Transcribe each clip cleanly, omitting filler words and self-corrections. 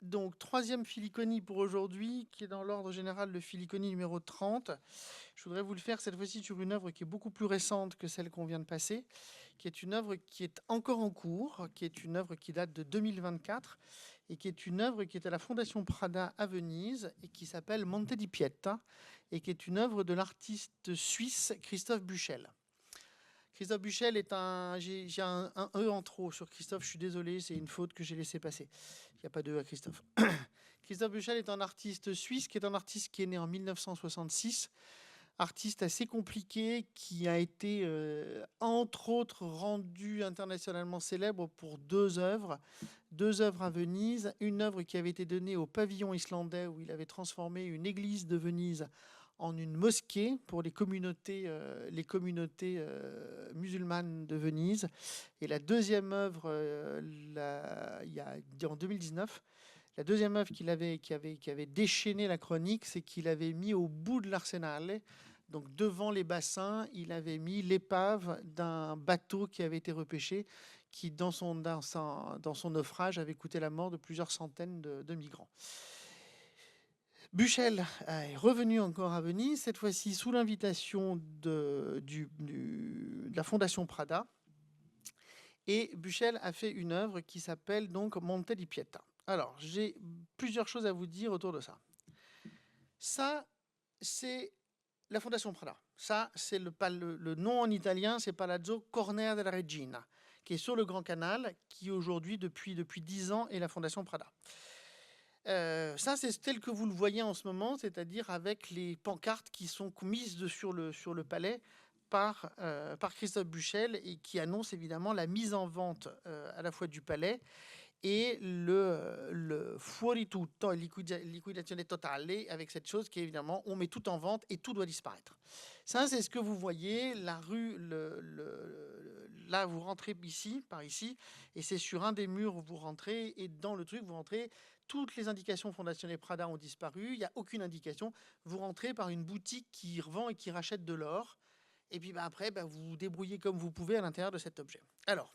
Donc, troisième Filiconie pour aujourd'hui, qui est dans l'ordre général le Filiconie numéro 30. Je voudrais vous le faire cette fois-ci sur une œuvre qui est beaucoup plus récente que celle qu'on vient de passer, qui est une œuvre qui est encore en cours, qui est une œuvre qui date de 2024, et qui est une œuvre qui est à la Fondation Prada à Venise, et qui s'appelle Monte di Pieta, et qui est une œuvre de l'artiste suisse Christophe Buchel. Christophe Buchel est un... J'ai un E en trop sur Christophe, je suis désolé, c'est une faute que j'ai laissé passer. Il n'y a pas de E à Christophe. Christophe Buchel est un artiste suisse, qui est un artiste qui est né en 1966, artiste assez compliqué, qui a été, entre autres, rendu internationalement célèbre pour deux œuvres à Venise. Une œuvre qui avait été donnée au pavillon islandais, où il avait transformé une église de Venise en une mosquée pour les communautés musulmanes de Venise. Et la deuxième œuvre, en 2019, la deuxième œuvre qui avait déchaîné la chronique, c'est qu'il avait mis au bout de l'Arsenale, donc devant les bassins, il avait mis l'épave d'un bateau qui avait été repêché, qui dans son naufrage avait coûté la mort de plusieurs centaines de migrants. Buchel est revenu encore à Venise, cette fois-ci sous l'invitation de la Fondation Prada. Et Buchel a fait une œuvre qui s'appelle donc Monte di Pieta. Alors, j'ai plusieurs choses à vous dire autour de ça. Ça, c'est la Fondation Prada. Ça, c'est le nom en italien, c'est Palazzo Corner della Regina, qui est sur le Grand Canal, qui aujourd'hui, depuis 10 ans, est la Fondation Prada. Ça, c'est tel que vous le voyez en ce moment, c'est-à-dire avec les pancartes qui sont mises sur le palais par Christophe Buchel et qui annoncent évidemment la mise en vente à la fois du palais et le fuori tutto, liquidazione totale, avec cette chose qui est évidemment, on met tout en vente et tout doit disparaître. Ça, c'est ce que vous voyez, la rue, là, vous rentrez par ici, et c'est sur un des murs où vous rentrez, et dans le truc, vous rentrez, toutes les indications fondationnées Prada ont disparu, il n'y a aucune indication, vous rentrez par une boutique qui revend et qui rachète de l'or, et puis après, vous vous débrouillez comme vous pouvez à l'intérieur de cet objet. Alors,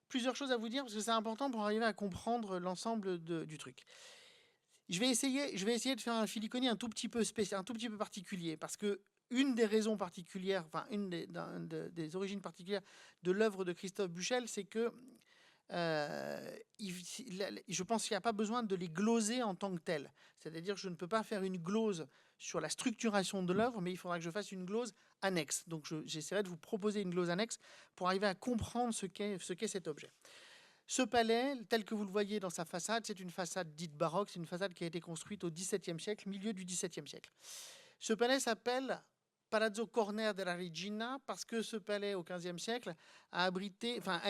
plusieurs choses à vous dire parce que c'est important pour arriver à comprendre l'ensemble du truc. Je vais essayer de faire un Filiconie un tout petit peu spécial, un tout petit peu particulier, parce que une des raisons particulières, enfin une des origines particulières de l'œuvre de Christophe Buchel, c'est que je pense qu'il n'y a pas besoin de les gloser en tant que telles. C'est-à-dire que je ne peux pas faire une glose sur la structuration de l'œuvre, mais il faudra que je fasse une glose annexe. Donc j'essaierai de vous proposer une glose annexe pour arriver à comprendre ce qu'est cet objet. Ce palais, tel que vous le voyez dans sa façade, c'est une façade dite baroque, c'est une façade qui a été construite au XVIIe siècle, milieu du XVIIe siècle. Ce palais s'appelle Palazzo Corner della Regina parce que ce palais au XVe siècle a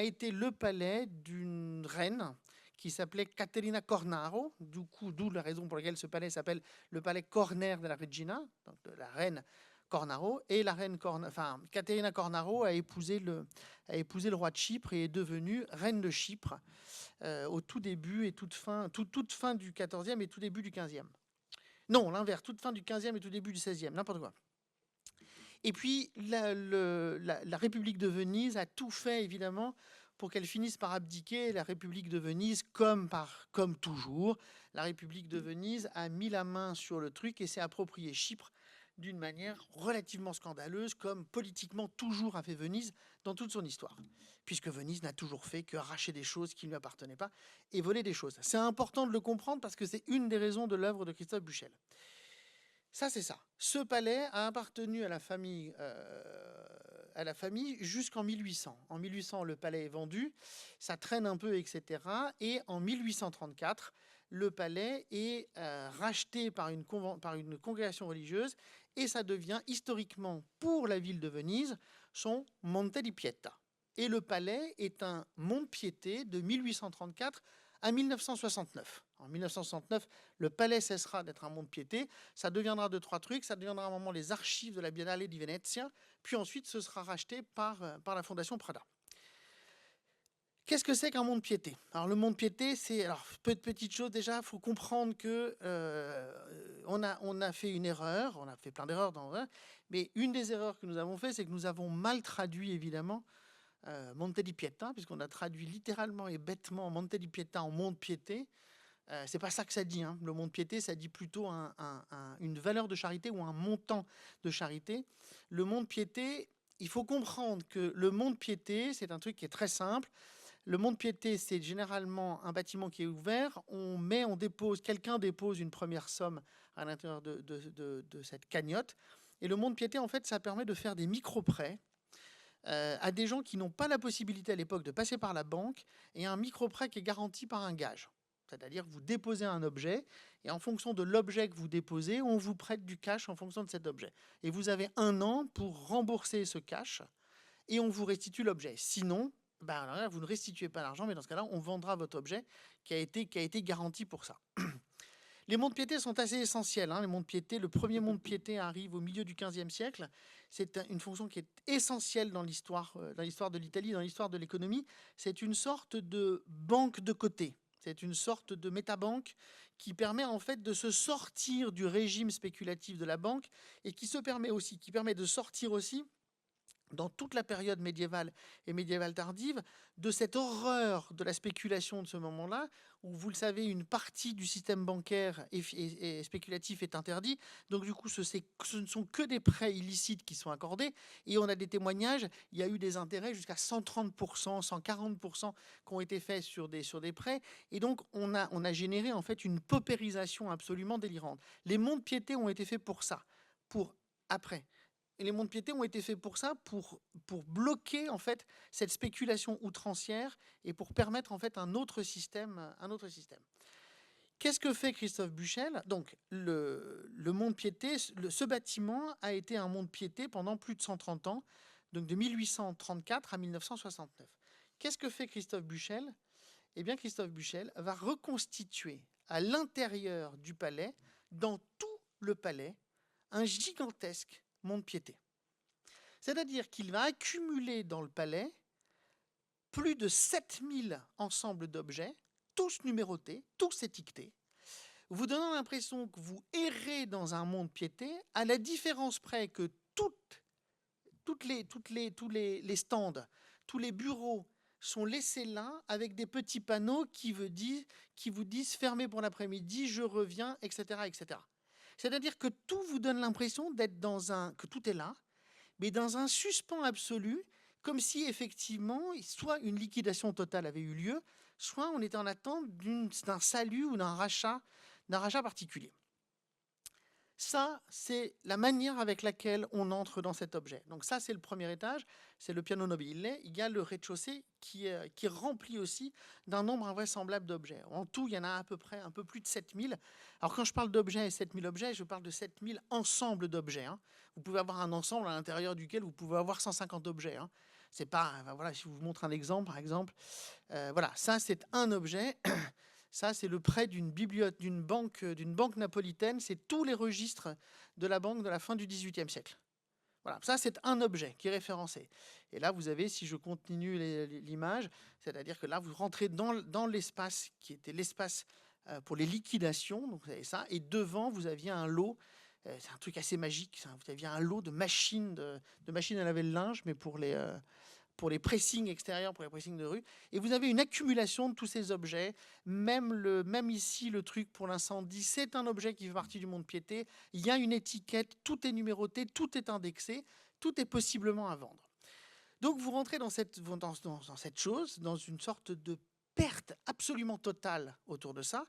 été le palais d'une reine qui s'appelait Caterina Cornaro, d'où la raison pour laquelle ce palais s'appelle le palais Corner della Regina, donc de la reine Cornaro. Et la reine Caterina Cornaro a épousé le roi de Chypre et est devenue reine de Chypre au tout début et toute fin du XIVe et tout début du XVe. Non, l'inverse, toute fin du XVe et tout début du XVIe, n'importe quoi. Et puis, la République de Venise a tout fait, évidemment, pour qu'elle finisse par abdiquer. La République de Venise, comme toujours, la République de Venise a mis la main sur le truc et s'est approprié Chypre d'une manière relativement scandaleuse, comme politiquement toujours a fait Venise dans toute son histoire. Puisque Venise n'a toujours fait que arracher des choses qui ne lui appartenaient pas et voler des choses. C'est important de le comprendre parce que c'est une des raisons de l'œuvre de Christophe Buchel. Ça, c'est ça. Ce palais a appartenu à la famille jusqu'en 1800. En 1800, le palais est vendu, ça traîne un peu, etc. Et en 1834, le palais est racheté par une congrégation religieuse et ça devient historiquement, pour la ville de Venise, son Monte di Pieta. Et le palais est un mont-de-piété de 1834 à 1969. En 1969, le palais cessera d'être un mont-de-piété. Ça deviendra deux, trois trucs. Ça deviendra à un moment les archives de la Biennale di Venezia. Puis ensuite, ce sera racheté par la Fondation Prada. Qu'est-ce que c'est qu'un mont-de-piété? Alors, le mont-de-piété, c'est... Alors, petite chose déjà, il faut comprendre que on a fait une erreur. On a fait plein d'erreurs mais une des erreurs que nous avons fait, c'est que nous avons mal traduit, évidemment, Monte di Pieta, puisqu'on a traduit littéralement et bêtement Monte di Pieta en mont-de-piété. C'est pas ça que ça dit, hein. Le mont-de-piété, ça dit plutôt une valeur de charité ou un montant de charité. Le mont-de-piété, il faut comprendre que le mont-de-piété, c'est un truc qui est très simple. Le mont-de-piété, c'est généralement un bâtiment qui est ouvert. Quelqu'un dépose une première somme à l'intérieur de cette cagnotte. Et le mont-de-piété, en fait, ça permet de faire des micro-prêts à des gens qui n'ont pas la possibilité à l'époque de passer par la banque, et un micro-prêt qui est garanti par un gage. C'est-à-dire que vous déposez un objet, et en fonction de l'objet que vous déposez, on vous prête du cash en fonction de cet objet. Et vous avez 1 an pour rembourser ce cash, et on vous restitue l'objet. Sinon, ben là, vous ne restituez pas l'argent, mais dans ce cas-là, on vendra votre objet qui a été garanti pour ça. Les monts-de-piété sont assez essentiels, hein, les monts-de-piété. Le premier mont-de-piété arrive au milieu du XVe siècle. C'est une fonction qui est essentielle dans l'histoire de l'Italie, dans l'histoire de l'économie. C'est une sorte de banque de côté. C'est une sorte de métabanque qui permet en fait de se sortir du régime spéculatif de la banque et qui permet de sortir aussi dans toute la période médiévale et médiévale tardive, de cette horreur de la spéculation de ce moment-là, où, vous le savez, une partie du système bancaire et spéculatif est interdit. Donc, du coup, ce ne sont que des prêts illicites qui sont accordés. Et on a des témoignages, il y a eu des intérêts jusqu'à 130%, 140% qui ont été faits sur des prêts. Et donc, on a généré, en fait, une paupérisation absolument délirante. Les monts-de-piété ont été faits pour ça, après. Et les monts-de-piété ont été faits pour ça, pour bloquer en fait cette spéculation outrancière et pour permettre en fait un autre système. Qu'est-ce que fait Christophe Buchel? Donc le mont-de-piété, ce bâtiment a été un mont-de-piété pendant plus de 130 ans, donc de 1834 à 1969. Qu'est-ce que fait Christophe Buchel? Eh bien, Christophe Buchel va reconstituer à l'intérieur du palais, dans tout le palais, un gigantesque mont-de-piété. C'est-à-dire qu'il va accumuler dans le palais plus de 7000 ensembles d'objets, tous numérotés, tous étiquetés, vous donnant l'impression que vous errez dans un mont-de-piété, à la différence près que tous les stands, tous les bureaux sont laissés là avec des petits panneaux qui vous disent fermé pour l'après-midi, je reviens, etc., etc. C'est-à-dire que tout vous donne l'impression d'être que tout est là, mais dans un suspens absolu, comme si effectivement, soit une liquidation totale avait eu lieu, soit on était en attente d'un salut ou d'un rachat particulier. Ça, c'est la manière avec laquelle on entre dans cet objet. Donc ça, c'est le premier étage, c'est le piano nobile. Il y a le rez-de-chaussée qui est rempli aussi d'un nombre invraisemblable d'objets. En tout, il y en a à peu près un peu plus de 7000. Alors quand je parle d'objets et 7000 objets, je parle de 7000 ensembles d'objets, hein. Vous pouvez avoir un ensemble à l'intérieur duquel vous pouvez avoir 150 objets, hein. C'est pas, voilà, si je vous montre un exemple, par exemple, voilà, ça c'est un objet. Ça, c'est le prêt d'une banque napolitaine. C'est tous les registres de la banque de la fin du XVIIIe siècle. Voilà, ça, c'est un objet qui est référencé. Et là, vous avez, si je continue l'image, c'est-à-dire que là, vous rentrez dans l'espace qui était l'espace pour les liquidations. Donc, vous avez ça. Et devant, vous aviez un lot. C'est un truc assez magique. Vous aviez un lot de machines, de machines à laver le linge, mais pour les pressings extérieurs, pour les pressings de rue. Et vous avez une accumulation de tous ces objets. Même ici, le truc pour l'incendie, c'est un objet qui fait partie du mont-de-piété. Il y a une étiquette, tout est numéroté, tout est indexé, tout est possiblement à vendre. Donc vous rentrez dans cette chose, dans une sorte de perte absolument totale autour de ça.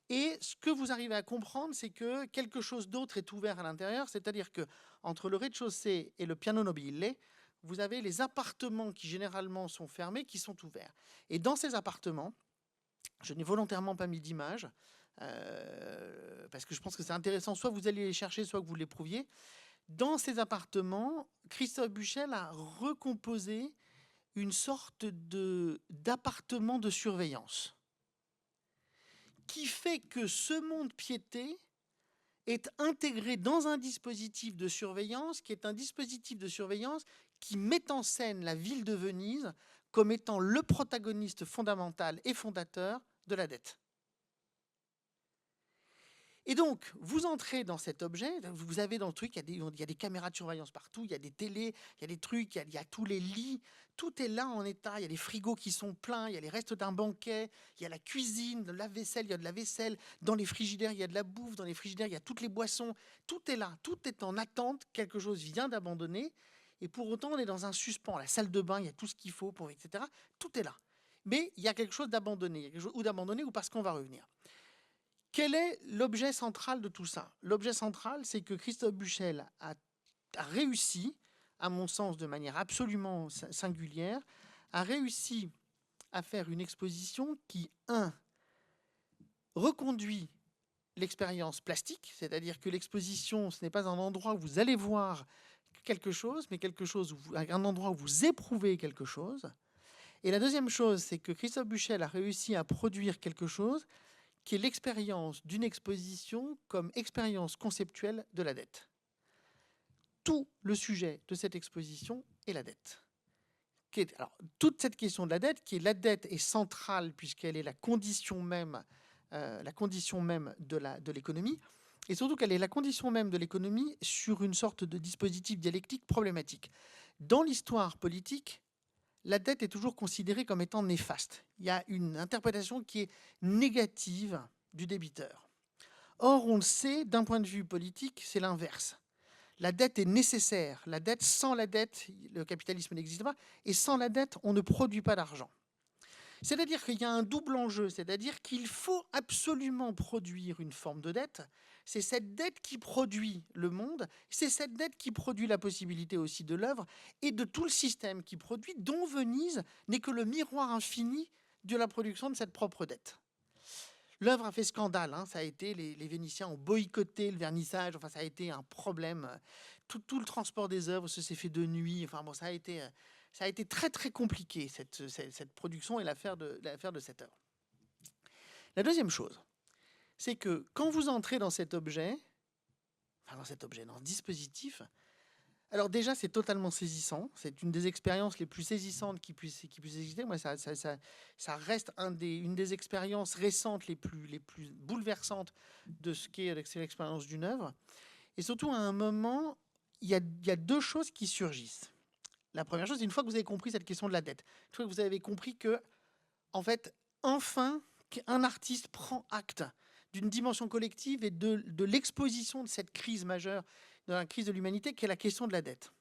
Et ce que vous arrivez à comprendre, c'est que quelque chose d'autre est ouvert à l'intérieur, c'est-à-dire que entre le rez-de-chaussée et le piano nobile, vous avez les appartements qui généralement sont fermés, qui sont ouverts. Et dans ces appartements, je n'ai volontairement pas mis d'image, parce que je pense que c'est intéressant, soit vous allez les chercher, soit que vous les prouviez. Dans ces appartements, Christophe Buchel a recomposé une sorte d'appartement de surveillance, qui fait que ce mont-de-piété est intégré dans un dispositif de surveillance qui est un dispositif de surveillance qui met en scène la ville de Venise comme étant le protagoniste fondamental et fondateur de la dette. Et donc, vous entrez dans cet objet, vous avez dans le truc, il y a des caméras de surveillance partout, il y a des télés, il y a des trucs, il y a tous les lits, tout est là en état, il y a les frigos qui sont pleins, il y a les restes d'un banquet, il y a la cuisine, le lave-vaisselle, il y a de la vaisselle, dans les frigidaires, il y a de la bouffe, dans les frigidaires, il y a toutes les boissons, tout est là, tout est en attente, quelque chose vient d'abandonner, et pour autant, on est dans un suspens. La salle de bain, il y a tout ce qu'il faut, pour, etc. Tout est là. Mais il y a quelque chose d'abandonné, ou d'abandonné, ou parce qu'on va revenir. Quel est l'objet central de tout ça? L'objet central, c'est que Christophe Buchel a réussi, à mon sens de manière absolument singulière, a réussi à faire une exposition qui, reconduit l'expérience plastique, c'est-à-dire que l'exposition, ce n'est pas un endroit où vous allez voir quelque chose, mais un endroit où vous éprouvez quelque chose. Et la deuxième chose, c'est que Christophe Buchel a réussi à produire quelque chose qui est l'expérience d'une exposition comme expérience conceptuelle de la dette. Tout le sujet de cette exposition est la dette. Alors, toute cette question de la dette est centrale puisqu'elle est la condition même de l'économie, et surtout qu'elle est la condition même de l'économie sur une sorte de dispositif dialectique problématique. Dans l'histoire politique, la dette est toujours considérée comme étant néfaste. Il y a une interprétation qui est négative du débiteur. Or, on le sait, d'un point de vue politique, c'est l'inverse. La dette est nécessaire. La dette, sans la dette, le capitalisme n'existe pas. Et sans la dette, on ne produit pas d'argent. C'est-à-dire qu'il y a un double enjeu, c'est-à-dire qu'il faut absolument produire une forme de dette. C'est cette dette qui produit le monde, c'est cette dette qui produit la possibilité aussi de l'œuvre et de tout le système qui produit, dont Venise n'est que le miroir infini de la production de cette propre dette. L'œuvre a fait scandale, ça a été, les Vénitiens ont boycotté le vernissage, enfin ça a été un problème. Tout le transport des œuvres s'est fait de nuit, enfin bon, ça a été très très compliqué cette production et l'affaire de cette œuvre. La deuxième chose, c'est que quand vous entrez dans cet objet, dans ce dispositif, alors déjà c'est totalement saisissant, c'est une des expériences les plus saisissantes qui puisse exister. Moi, ça reste une des expériences récentes les plus bouleversantes de ce qu'est l'expérience d'une œuvre. Et surtout à un moment, il y a deux choses qui surgissent. La première chose, c'est une fois que vous avez compris cette question de la dette, une fois que vous avez compris que, en fait, enfin, un artiste prend acte d'une dimension collective et de l'exposition de cette crise majeure, de la crise de l'humanité, qui est la question de la dette.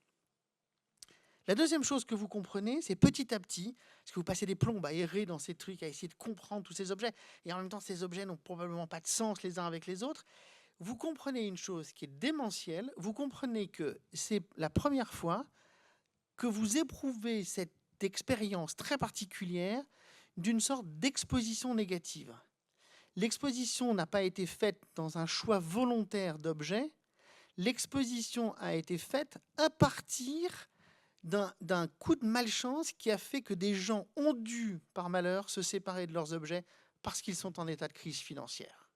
La deuxième chose que vous comprenez, c'est petit à petit, parce que vous passez des plombes à errer dans ces trucs, à essayer de comprendre tous ces objets, et en même temps, ces objets n'ont probablement pas de sens les uns avec les autres, vous comprenez une chose qui est démentielle, vous comprenez que c'est la première fois que vous éprouvez cette expérience très particulière d'une sorte d'exposition négative. L'exposition n'a pas été faite dans un choix volontaire d'objets, l'exposition a été faite à partir d'un coup de malchance qui a fait que des gens ont dû, par malheur, se séparer de leurs objets parce qu'ils sont en état de crise financière.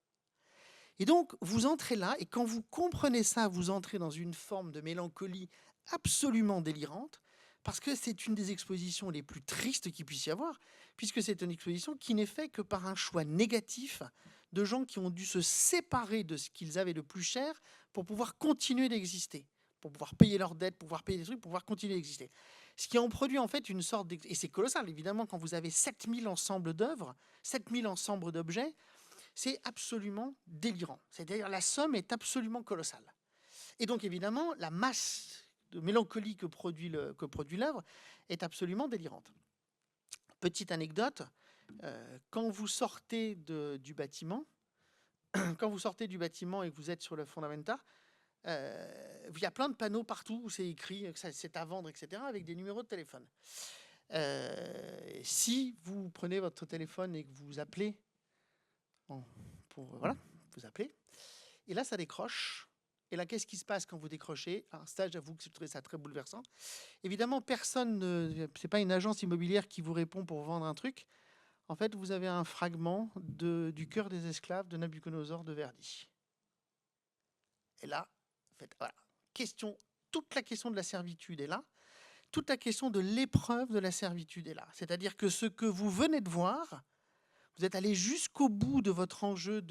Et donc, vous entrez là, et quand vous comprenez ça, vous entrez dans une forme de mélancolie absolument délirante, parce que c'est une des expositions les plus tristes qu'il puisse y avoir, puisque c'est une exposition qui n'est faite que par un choix négatif de gens qui ont dû se séparer de ce qu'ils avaient de plus cher pour pouvoir continuer d'exister, pour pouvoir payer leurs dettes, pour pouvoir payer des trucs, pour pouvoir continuer d'exister. Ce qui en produit en fait une sorte et c'est colossal, évidemment, quand vous avez 7000 ensembles d'œuvres, 7000 ensembles d'objets, c'est absolument délirant. C'est-à-dire la somme est absolument colossale. Et donc évidemment, la masse de mélancolie que produit l'œuvre est absolument délirante. Petite anecdote, quand vous sortez du bâtiment, et que vous êtes sur le Fondamenta, il y a plein de panneaux partout où c'est écrit que c'est à vendre, etc., avec des numéros de téléphone. Si vous prenez votre téléphone et que vous appelez, vous appelez, et là ça décroche. Et là, qu'est-ce qui se passe quand vous décrochez? Alors, ça, j'avoue que je trouvais ça très bouleversant. Évidemment, c'est pas une agence immobilière qui vous répond pour vendre un truc. En fait, vous avez un fragment du Cœur des esclaves de Nabuchodonosor de Verdi. Et là, en fait, voilà. Toute la question de la servitude est là. Toute la question de l'épreuve de la servitude est là. C'est-à-dire que ce que vous venez de voir, vous êtes allé jusqu'au bout de votre enjeu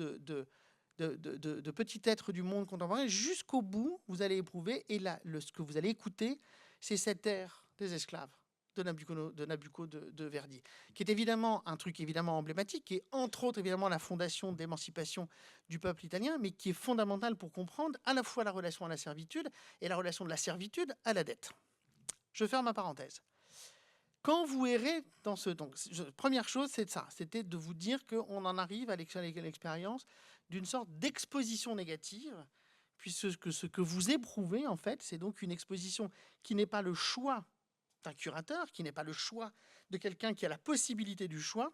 de petit être du monde contemporain, jusqu'au bout, vous allez éprouver, et là, ce que vous allez écouter, c'est cet air des esclaves de Nabucco de Verdi, qui est évidemment un truc évidemment emblématique, qui est entre autres évidemment la fondation d'émancipation du peuple italien, mais qui est fondamental pour comprendre à la fois la relation à la servitude et la relation de la servitude à la dette. Je ferme ma parenthèse. Quand vous errez dans ce... Donc, première chose, c'est ça. C'était de vous dire qu'on en arrive à l'expérience d'une sorte d'exposition négative, puisque ce que vous éprouvez, en fait, c'est donc une exposition qui n'est pas le choix d'un curateur, qui n'est pas le choix de quelqu'un qui a la possibilité du choix,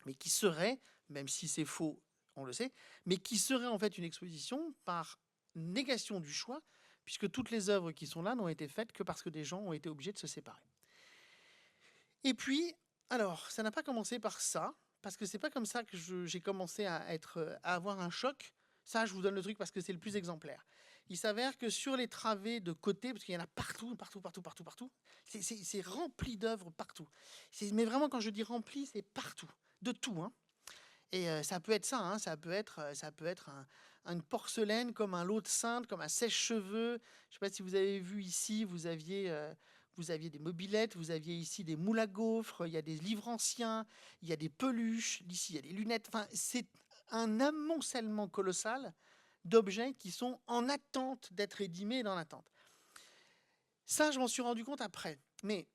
mais qui serait, même si c'est faux, on le sait, mais qui serait en fait une exposition par négation du choix, puisque toutes les œuvres qui sont là n'ont été faites que parce que des gens ont été obligés de se séparer. Et puis, alors, ça n'a pas commencé par ça, parce que c'est pas comme ça que j'ai commencé à avoir un choc. Ça, je vous donne le truc parce que c'est le plus exemplaire. Il s'avère que sur les travées de côté, parce qu'il y en a partout, c'est rempli d'œuvres partout. Mais vraiment, quand je dis rempli, c'est partout, de tout. Hein. Et ça peut être ça, hein, ça peut être une porcelaine comme un lot de sainte, comme un sèche-cheveux. Je ne sais pas si vous avez vu ici, vous aviez des mobylettes, vous aviez ici des moules à gaufres, il y a des livres anciens, il y a des peluches, ici il y a des lunettes. Enfin, c'est un amoncellement colossal d'objets qui sont en attente d'être édimés et dans l'attente. Ça, je m'en suis rendu compte après. Mais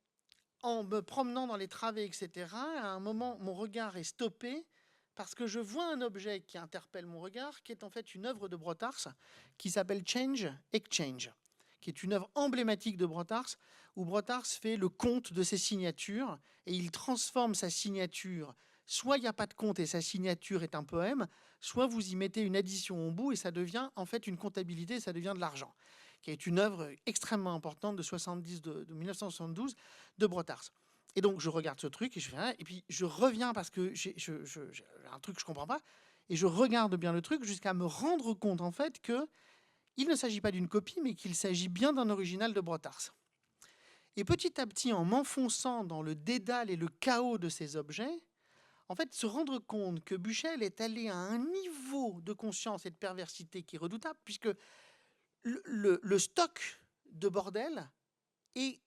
en me promenant dans les travées, etc., à un moment, mon regard est stoppé parce que je vois un objet qui interpelle mon regard, qui est en fait une œuvre de Brotars, qui s'appelle Change Exchange, qui est une œuvre emblématique de Brotars, où Brotars fait le compte de ses signatures, et il transforme sa signature. Soit il n'y a pas de compte et sa signature est un poème, soit vous y mettez une addition au bout et ça devient en fait une comptabilité, ça devient de l'argent, qui est une œuvre extrêmement importante de 1972 de Brotars. Et donc je regarde ce truc et je fais rien, et puis je reviens parce que j'ai un truc que je comprends pas, et je regarde bien le truc jusqu'à me rendre compte en fait que il ne s'agit pas d'une copie, mais qu'il s'agit bien d'un original de Brotars. Et petit à petit, en m'enfonçant dans le dédale et le chaos de ces objets, en fait, se rendre compte que Buchel est allé à un niveau de conscience et de perversité qui est redoutable, puisque le stock de bordel est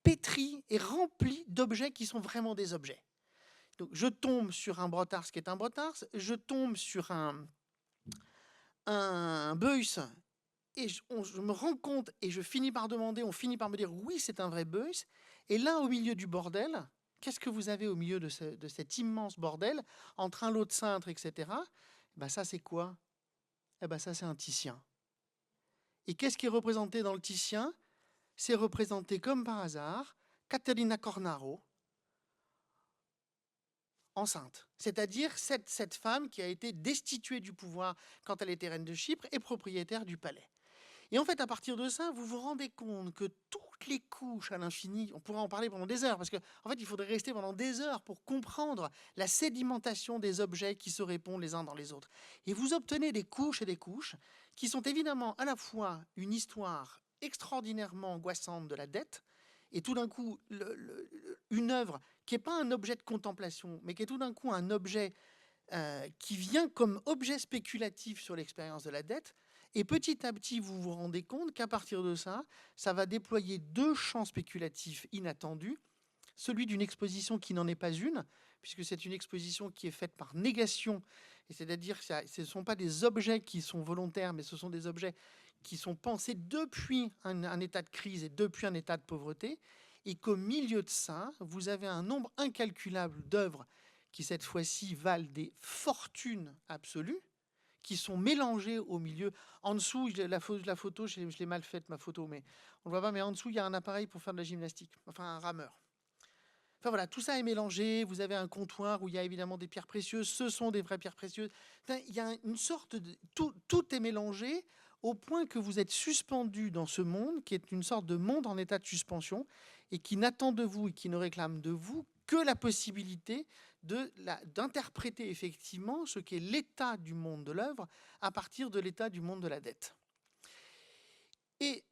pétri et rempli d'objets qui sont vraiment des objets. Donc, je tombe sur un Brotars qui est un Brotars, je tombe sur un Beuys, et je me rends compte, et je finis par demander, on finit par me dire oui, c'est un vrai Beuys. Et là, au milieu du bordel, qu'est-ce que vous avez au milieu de cet immense bordel, entre un lot de cintres, etc. Ben ça, c'est quoi? Eh ben ça, c'est un Titien. Et qu'est-ce qui est représenté dans le Titien? C'est représenté comme par hasard Caterina Cornaro, enceinte. C'est-à-dire cette femme qui a été destituée du pouvoir quand elle était reine de Chypre et propriétaire du palais. Et en fait, à partir de ça, vous vous rendez compte que toutes les couches à l'infini, on pourrait en parler pendant des heures, parce qu'en fait, il faudrait rester pendant des heures pour comprendre la sédimentation des objets qui se répondent les uns dans les autres. Et vous obtenez des couches et des couches qui sont évidemment à la fois une histoire extraordinairement angoissante de la dette, et tout d'un coup, une œuvre qui n'est pas un objet de contemplation, mais qui est tout d'un coup un objet qui vient comme objet spéculatif sur l'expérience de la dette. Et petit à petit, vous vous rendez compte qu'à partir de ça, ça va déployer deux champs spéculatifs inattendus. Celui d'une exposition qui n'en est pas une, puisque c'est une exposition qui est faite par négation, et c'est-à-dire que ce ne sont pas des objets qui sont volontaires, mais ce sont des objets qui sont pensés depuis un état de crise et depuis un état de pauvreté, et qu'au milieu de ça, vous avez un nombre incalculable d'œuvres qui, cette fois-ci, valent des fortunes absolues, qui sont mélangées au milieu. En dessous, la photo, je l'ai mal faite, ma photo, mais on ne le voit pas, mais en dessous, il y a un appareil pour faire de la gymnastique, enfin un rameur. Enfin voilà, tout ça est mélangé. Vous avez un comptoir où il y a évidemment des pierres précieuses. Ce sont des vraies pierres précieuses. Enfin, il y a une sorte de... Tout est mélangé au point que vous êtes suspendu dans ce monde qui est une sorte de monde en état de suspension et qui n'attend de vous et qui ne réclame de vous que la possibilité d'interpréter effectivement ce qu'est l'état du monde de l'œuvre à partir de l'état du monde de la dette. Et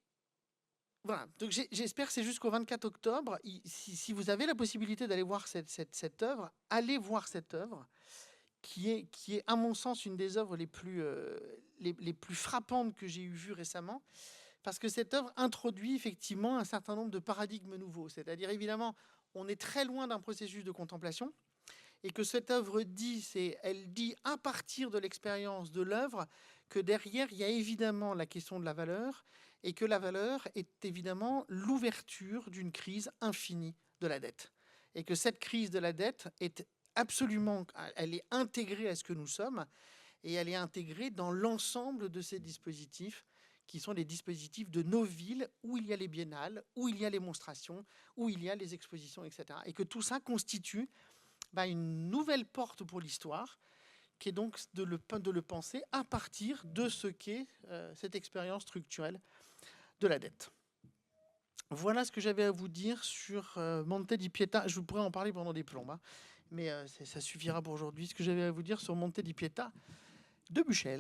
voilà, donc j'espère que c'est jusqu'au 24 octobre. Si vous avez la possibilité d'aller voir cette œuvre, allez voir cette œuvre qui est, à mon sens, une des œuvres les plus frappantes que j'ai vues récemment, parce que cette œuvre introduit effectivement un certain nombre de paradigmes nouveaux. C'est-à-dire, évidemment, on est très loin d'un processus de contemplation, et que cette œuvre elle dit à partir de l'expérience de l'œuvre que derrière, il y a évidemment la question de la valeur, et que la valeur est évidemment l'ouverture d'une crise infinie de la dette. Et que cette crise de la dette est absolument, elle est intégrée à ce que nous sommes, et elle est intégrée dans l'ensemble de ces dispositifs, qui sont les dispositifs de nos villes, où il y a les biennales, où il y a les monstrations, où il y a les expositions, etc. Et que tout ça constitue une nouvelle porte pour l'histoire, qui est donc de le penser à partir de ce qu'est cette expérience structurelle de la dette. Voilà ce que j'avais à vous dire sur Monte di Pietà. Je pourrais en parler pendant des plombes, mais ça suffira pour aujourd'hui. Ce que j'avais à vous dire sur Monte di Pietà de Buchel.